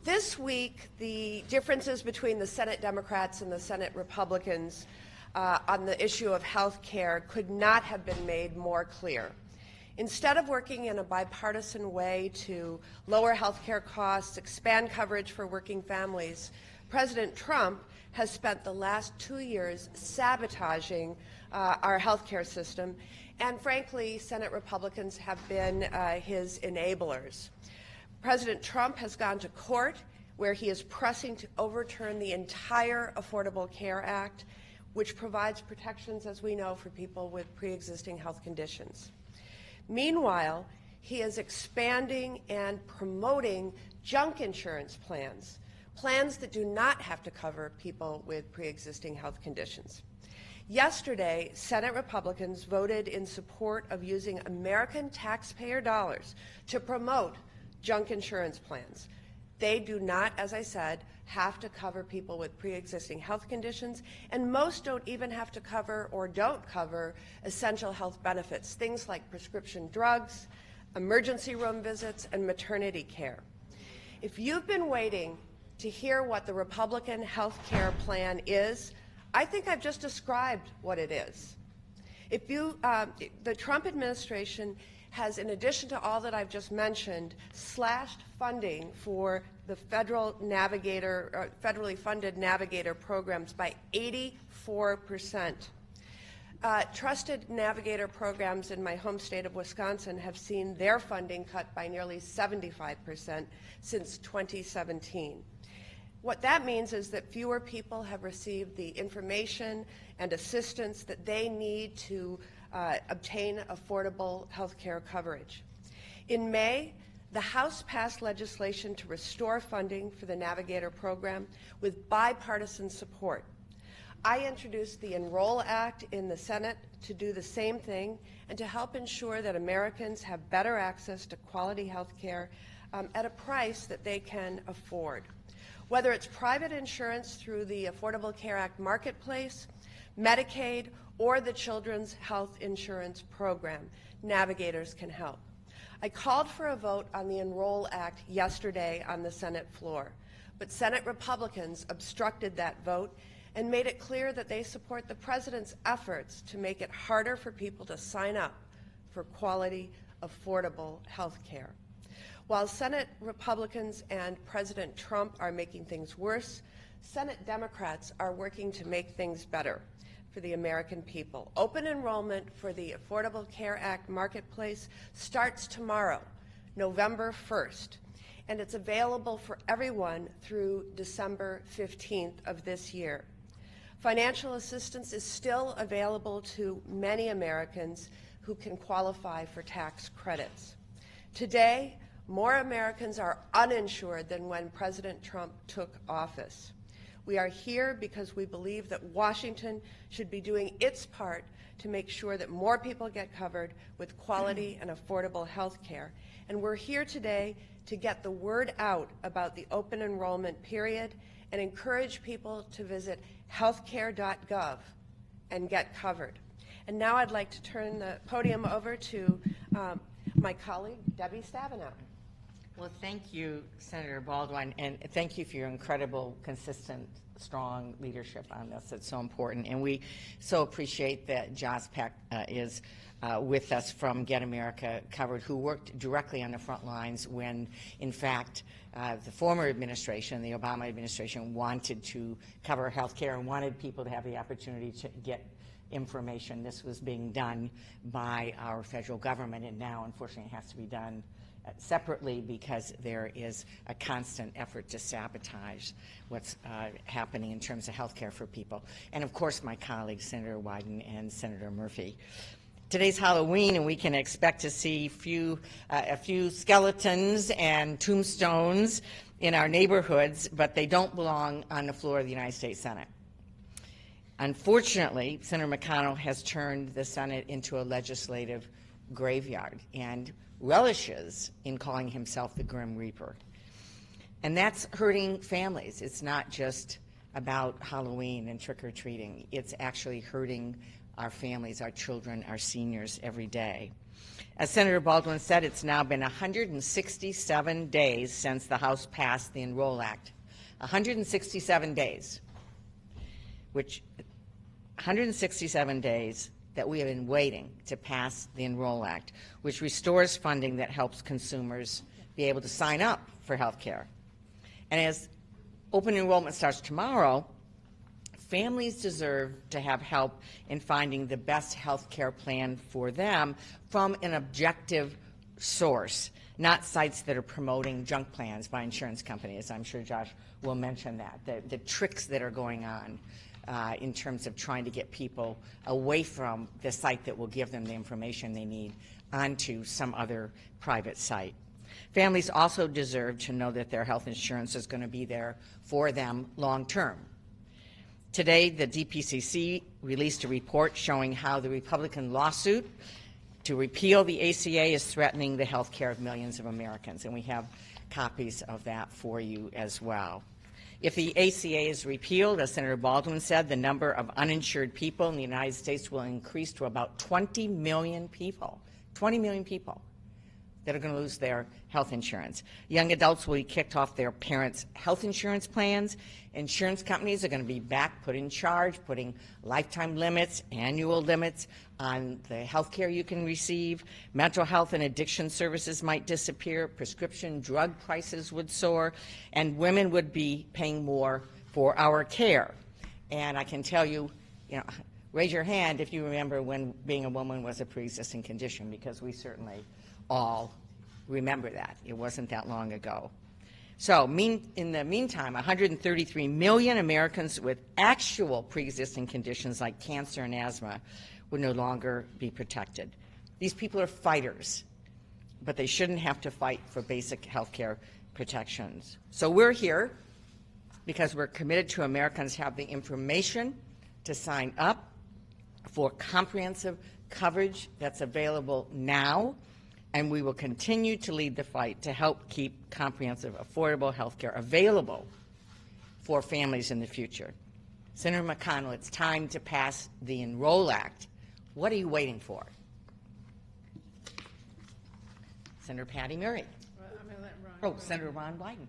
This week, the differences between the Senate Democrats and the Senate Republicans on the issue of health care could not have been made more clear. Instead of working in a bipartisan way to lower health care costs, expand coverage for working families, President Trump has spent the last 2 years sabotaging our health care system, and frankly, Senate Republicans have been his enablers. President Trump has gone to court where he is pressing to overturn the entire Affordable Care Act, which provides protections, as we know, for people with pre-existing health conditions. Meanwhile, he is expanding and promoting junk insurance plans, plans that do not have to cover people with pre-existing health conditions. Yesterday, Senate Republicans voted in support of using American taxpayer dollars to promote junk insurance plans. They do not, as I said, have to cover people with pre-existing health conditions, and most don't even have to cover or don't cover essential health benefits, things like prescription drugs, emergency room visits, and maternity care. If you've been waiting to hear what the Republican health care plan is, I think I've just described what it is. The Trump administration has, in addition to all that I've just mentioned, slashed funding for the federally funded Navigator programs by 84%. Trusted Navigator programs in my home state of Wisconsin have seen their funding cut by nearly 75% since 2017. What that means is that fewer people have received the information and assistance that they need to obtain affordable health care coverage. In May, the House passed legislation to restore funding for the Navigator program with bipartisan support. I introduced the Enroll Act in the Senate to do the same thing and to help ensure that Americans have better access to quality health care at a price that they can afford. Whether it's private insurance through the Affordable Care Act marketplace, Medicaid, or the Children's Health Insurance Program, Navigators can help. I called for a vote on the Enroll Act yesterday on the Senate floor, but Senate Republicans obstructed that vote and made it clear that they support the President's efforts to make it harder for people to sign up for quality, affordable health care. While Senate Republicans and President Trump are making things worse, Senate Democrats are working to make things better for the American people. Open enrollment for the Affordable Care Act marketplace starts tomorrow, November 1st, and it's available for everyone through December 15th of this year. Financial assistance is still available to many Americans who can qualify for tax credits. Today, more Americans are uninsured than when President Trump took office. We are here because we believe that Washington should be doing its part to make sure that more people get covered with quality and affordable health care. And we're here today to get the word out about the open enrollment period and encourage people to visit healthcare.gov and get covered. And now I'd like to turn the podium over to my colleague, Debbie Stabenow. Well, thank you, Senator Baldwin, and thank you for your incredible, consistent, strong leadership on this. It's so important, and we so appreciate that Joss Peck is with us from Get America Covered, who worked directly on the front lines when, in fact, the former administration, the Obama administration, wanted to cover health care and wanted people to have the opportunity to get information. This was being done by our federal government, and now, unfortunately, it has to be done separately because there is a constant effort to sabotage what's happening in terms of health care for people. And of course, my colleagues, Senator Wyden and Senator Murphy. Today's Halloween, and we can expect to see a few skeletons and tombstones in our neighborhoods, but they don't belong on the floor of the United States Senate. Unfortunately, Senator McConnell has turned the Senate into a legislative graveyard and relishes in calling himself the Grim Reaper. And that's hurting families. It's not just about Halloween and trick-or-treating. It's actually hurting our families, our children, our seniors every day. As Senator Baldwin said, it's now been 167 days since the House passed the Enroll Act. 167 days, which 167 days that we have been waiting to pass the Enroll Act, which restores funding that helps consumers be able to sign up for health care. And as open enrollment starts tomorrow, families deserve to have help in finding the best health care plan for them from an objective source, not sites that are promoting junk plans by insurance companies. I'm sure Josh will mention that, the tricks that are going on in terms of trying to get people away from the site that will give them the information they need onto some other private site. Families also deserve to know that their health insurance is going to be there for them long term. Today, the DPCC released a report showing how the Republican lawsuit to repeal the ACA is threatening the health care of millions of Americans, and we have copies of that for you as well. If the ACA is repealed, as Senator Baldwin said, the number of uninsured people in the United States will increase to about 20 million people. 20 million people that are going to lose their health insurance. Young adults will be kicked off their parents' health insurance plans. Insurance companies are going to be back put in charge, putting lifetime limits, annual limits on the health care you can receive. Mental health and addiction services might disappear. Prescription drug prices would soar, and women would be paying more for our care. And I can tell you, raise your hand if you remember when being a woman was a pre-existing condition, because we certainly all remember that. It wasn't that long ago. So in the meantime, 133 million Americans with actual pre-existing conditions like cancer and asthma would no longer be protected. These people are fighters, but they shouldn't have to fight for basic health care protections. So we're here because we're committed to Americans have the information to sign up for comprehensive coverage that's available now, and we will continue to lead the fight to help keep comprehensive, affordable health care available for families in the future. Senator McConnell, it's time to pass the Enroll Act. What are you waiting for? Senator Patty Murray. Well, I'm going to let Ron. Senator Ron Wyden.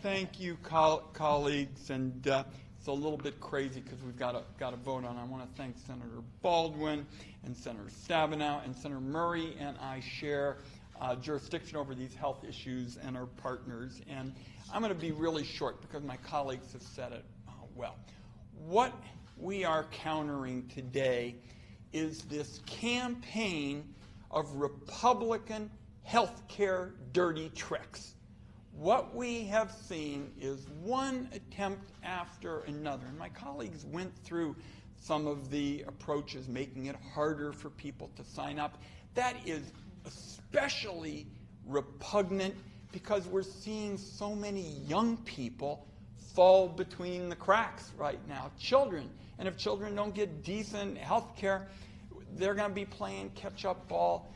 Thank you, colleagues, and it's a little bit crazy because we've got to vote on. I want to thank Senator Baldwin and Senator Stabenow and Senator Murray, and I share jurisdiction over these health issues and are partners. And I'm going to be really short because my colleagues have said it well. What we are countering today is this campaign of Republican health care dirty tricks. What we have seen is one attempt after another, and my colleagues went through some of the approaches, making it harder for people to sign up. That is especially repugnant because we're seeing so many young people fall between the cracks right now, children. And if children don't get decent health care, they're going to be playing catch-up ball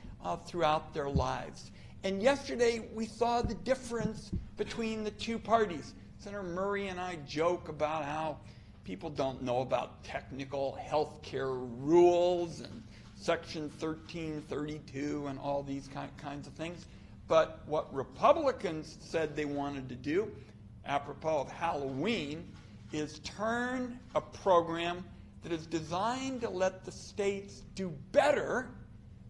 throughout their lives. And yesterday, we saw the difference between the two parties. Senator Murray and I joke about how people don't know about technical health care rules and Section 1332 and all these kinds of things. But what Republicans said they wanted to do, apropos of Halloween, is turn a program that is designed to let the states do better.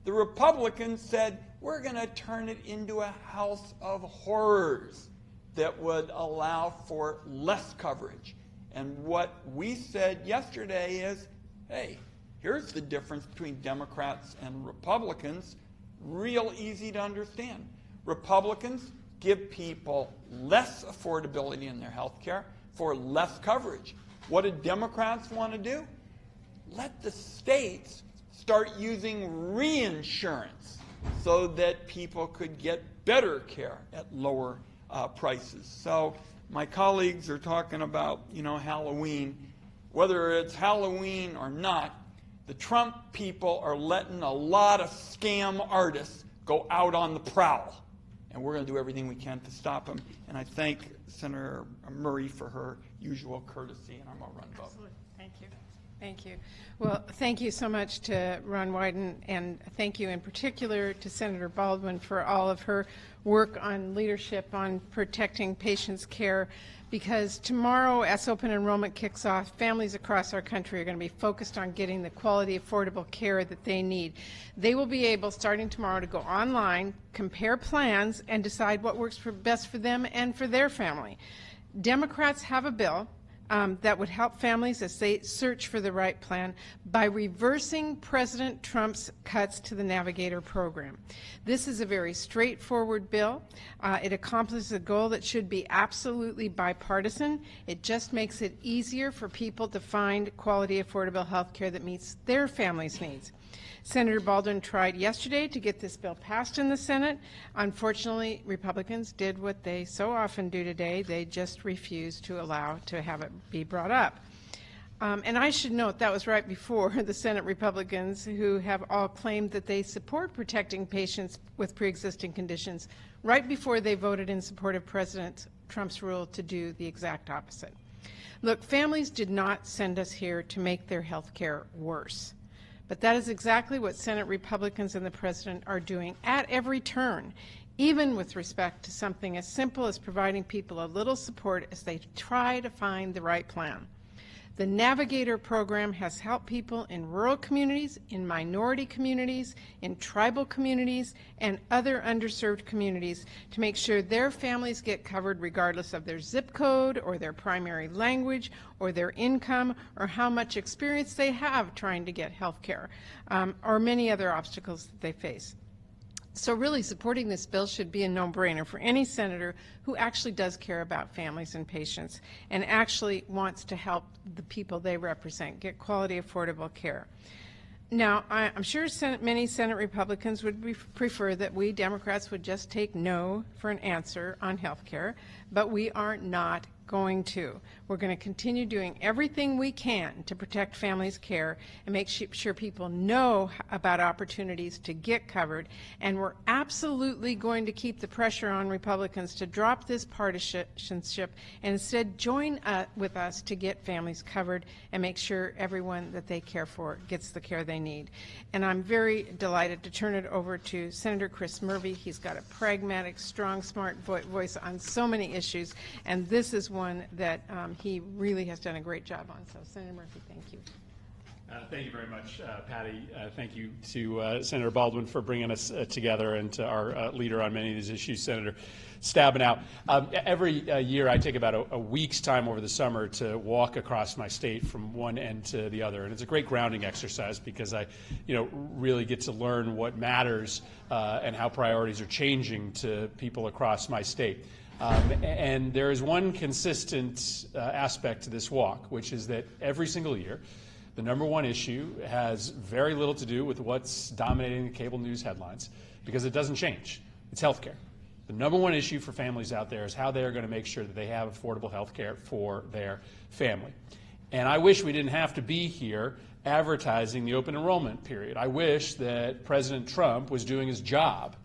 The Republicans said, we're going to turn it into a house of horrors that would allow for less coverage. And what we said yesterday is, hey, here's the difference between Democrats and Republicans, real easy to understand. Republicans give people less affordability in their health care for less coverage. What do Democrats want to do? Let the states start using reinsurance so that people could get better care at lower prices. So my colleagues are talking about, Halloween. Whether it's Halloween or not, the Trump people are letting a lot of scam artists go out on the prowl. And we're going to do everything we can to stop them. And I thank Senator Murray for her usual courtesy, and I'm going to run vote. Absolutely. Thank you. Thank you. Well, thank you so much to Ron Wyden, and thank you in particular to Senator Baldwin for all of her work on leadership on protecting patients' care, because tomorrow, as open enrollment kicks off, families across our country are going to be focused on getting the quality, affordable care that they need. They will be able, starting tomorrow, to go online, compare plans, and decide what works best for them and for their family. Democrats have a bill that would help families as they search for the right plan by reversing President Trump's cuts to the Navigator program. This is a very straightforward bill. It accomplishes a goal that should be absolutely bipartisan. It just makes it easier for people to find quality, affordable health care that meets their family's needs. Senator Baldwin tried yesterday to get this bill passed in the Senate. Unfortunately, Republicans did what they so often do today. They just refused to allow to have it be brought up. And I should note that was right before the Senate Republicans, who have all claimed that they support protecting patients with pre-existing conditions, right before they voted in support of President Trump's rule to do the exact opposite. Look, families did not send us here to make their health care worse. But that is exactly what Senate Republicans and the President are doing at every turn, even with respect to something as simple as providing people a little support as they try to find the right plan. The Navigator program has helped people in rural communities, in minority communities, in tribal communities, and other underserved communities to make sure their families get covered regardless of their zip code or their primary language or their income or how much experience they have trying to get health care, or many other obstacles that they face. So really supporting this bill should be a no-brainer for any senator who actually does care about families and patients and actually wants to help the people they represent get quality, affordable care. Now, I'm sure many Senate Republicans would prefer that we Democrats would just take no for an answer on health care, but we are not going to. We're going to continue doing everything we can to protect families' care and make sure people know about opportunities to get covered, and we're absolutely going to keep the pressure on Republicans to drop this partisanship and instead join with us to get families covered and make sure everyone that they care for gets the care they need. And I'm very delighted to turn it over to Senator Chris Murphy. He's got a pragmatic, strong, smart voice on so many issues, and this is one that he really has done a great job on. So, Senator Murphy, thank you. Thank you very much, Patty. Thank you to Senator Baldwin for bringing us together, and to our leader on many of these issues, Senator Stabenow. Every year I take about a week's time over the summer to walk across my state from one end to the other, and it's a great grounding exercise because I really get to learn what matters and how priorities are changing to people across my state. And there is one consistent aspect to this walk, which is that every single year, the number one issue has very little to do with what's dominating the cable news headlines, because it doesn't change. It's health care. The number one issue for families out there is how they are going to make sure that they have affordable health care for their family. And I wish we didn't have to be here advertising the open enrollment period. I wish that President Trump was doing his job.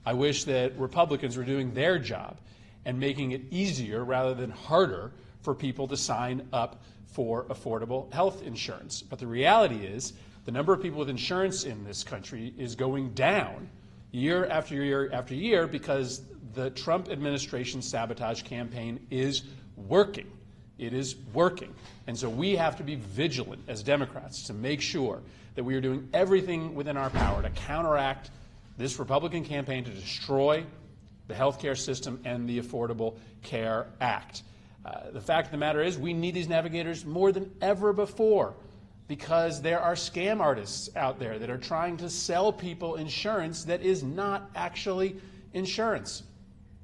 I wish that Republicans were doing their job and making it easier rather than harder for people to sign up for affordable health insurance. But the reality is the number of people with insurance in this country is going down year after year after year because the Trump administration sabotage campaign is working. It is working. And so we have to be vigilant as Democrats to make sure that we are doing everything within our power to counteract this Republican campaign to destroy the health care system and the Affordable Care Act. The fact of the matter is we need these navigators more than ever before because there are scam artists out there that are trying to sell people insurance that is not actually insurance.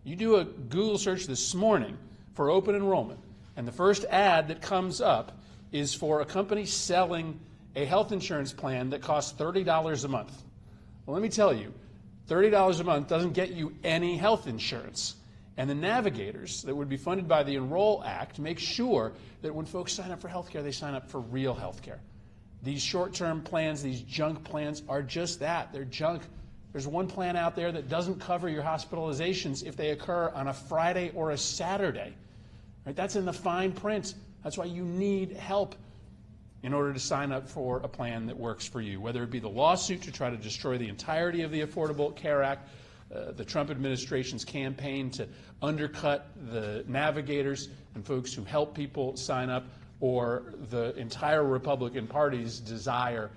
You do a Google search this morning for open enrollment, and the first ad that comes up is for a company selling a health insurance plan that costs $30 a month. Well, let me tell you, $30 a month doesn't get you any health insurance. And the navigators that would be funded by the Enroll Act make sure that when folks sign up for health care, they sign up for real health care. These short-term plans, these junk plans, are just that. They're junk. There's one plan out there that doesn't cover your hospitalizations if they occur on a Friday or a Saturday. Right? That's in the fine print. That's why you need help. in order to sign up for a plan that works for you, whether it be the lawsuit to try to destroy the entirety of the Affordable Care Act, the Trump administration's campaign to undercut the navigators and folks who help people sign up, or the entire Republican Party's desire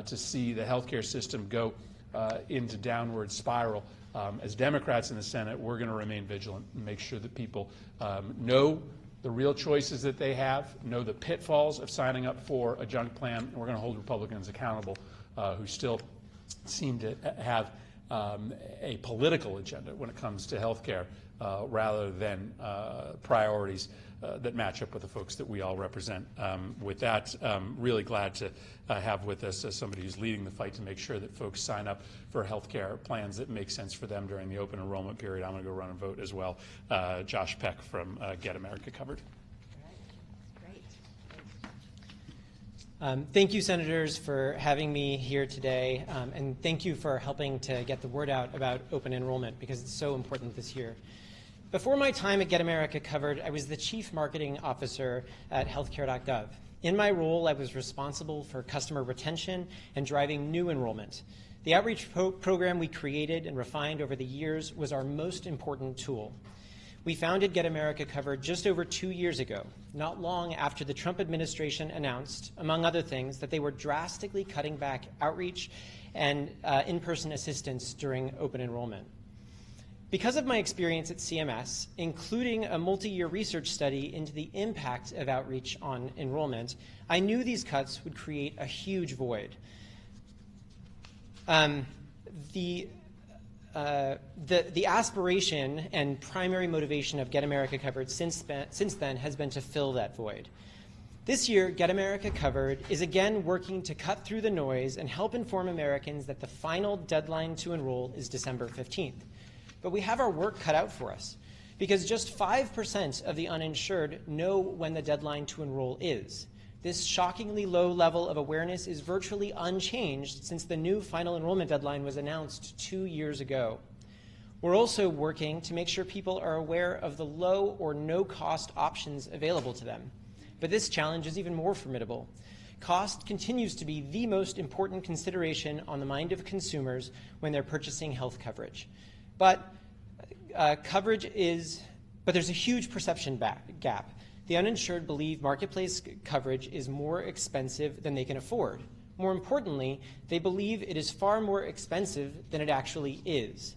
to see the healthcare system go into downward spiral. As Democrats in the Senate, we're going to remain vigilant and make sure that people know the real choices that they have, know the pitfalls of signing up for a junk plan, and we're going to hold Republicans accountable who still seem to have a political agenda when it comes to health care rather than priorities that match up with the folks that we all represent. With that, really glad to have with us somebody who's leading the fight to make sure that folks sign up for health care plans that make sense for them during the open enrollment period. I'm going to go run and vote as well. Josh Peck from Get America Covered. Thank you, Senators, for having me here today, and thank you for helping to get the word out about open enrollment, because it's so important this year. Before my time at Get America Covered, I was the Chief Marketing Officer at healthcare.gov. In my role, I was responsible for customer retention and driving new enrollment. The outreach program we created and refined over the years was our most important tool. We founded Get America Covered just over 2 years ago, not long after the Trump administration announced, among other things, that they were drastically cutting back outreach and in-person assistance during open enrollment. Because of my experience at CMS, including a multi-year research study into the impact of outreach on enrollment, I knew these cuts would create a huge void. The aspiration and primary motivation of Get America Covered since then has been to fill that void. This year, Get America Covered is again working to cut through the noise and help inform Americans that the final deadline to enroll is December 15th. But we have our work cut out for us, because just 5% of the uninsured know when the deadline to enroll is. This shockingly low level of awareness is virtually unchanged since the new final enrollment deadline was announced 2 years ago. We're also working to make sure people are aware of the low or no cost options available to them. But this challenge is even more formidable. Cost continues to be the most important consideration on the mind of consumers when they're purchasing health coverage. But there's a huge perception gap. The uninsured believe marketplace coverage is more expensive than they can afford. More importantly, they believe it is far more expensive than it actually is.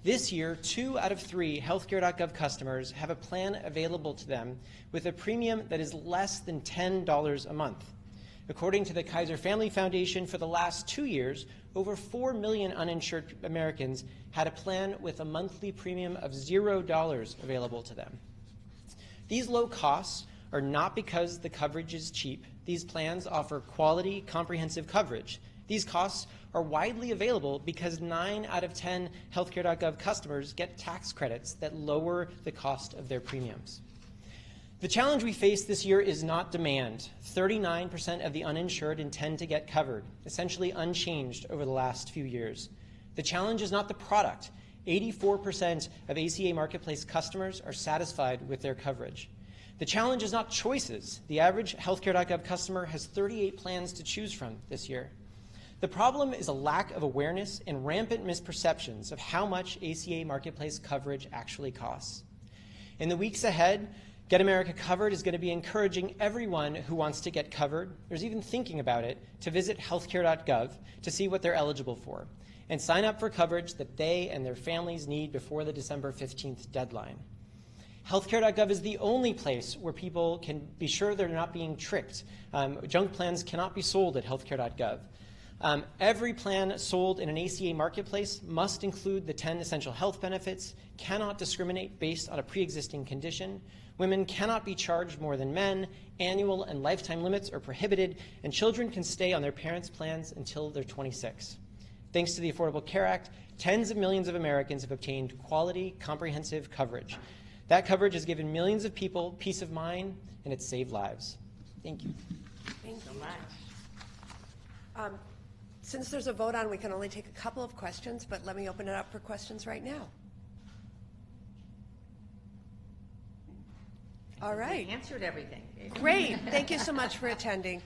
This year, 2 out of 3 healthcare.gov customers have a plan available to them with a premium that is less than $10 a month. According to the Kaiser Family Foundation, for the last 2 years, over 4 million uninsured Americans had a plan with a monthly premium of $0 available to them. These low costs are not because the coverage is cheap. These plans offer quality, comprehensive coverage. These costs are widely available because 9 out of 10 healthcare.gov customers get tax credits that lower the cost of their premiums. The challenge we face this year is not demand. 39% of the uninsured intend to get covered, essentially unchanged over the last few years. The challenge is not the product. 84% of ACA Marketplace customers are satisfied with their coverage. The challenge is not choices. The average healthcare.gov customer has 38 plans to choose from this year. The problem is a lack of awareness and rampant misperceptions of how much ACA Marketplace coverage actually costs. In the weeks ahead, Get America Covered is going to be encouraging everyone who wants to get covered, or is even thinking about it, to visit healthcare.gov to see what they're eligible for and sign up for coverage that they and their families need before the December 15th deadline. Healthcare.gov is the only place where people can be sure they're not being tricked. Junk plans cannot be sold at healthcare.gov. Every plan sold in an ACA marketplace must include the 10 essential health benefits, cannot discriminate based on a pre-existing condition, women cannot be charged more than men, annual and lifetime limits are prohibited, and children can stay on their parents' plans until they're 26. Thanks to the Affordable Care Act, tens of millions of Americans have obtained quality, comprehensive coverage. That coverage has given millions of people peace of mind, and it's saved lives. Thank you. Thank you so much. Since there's a vote on, we can only take a couple of questions, but let me open it up for questions right now. All right. We answered everything. Great. Thank you so much for attending.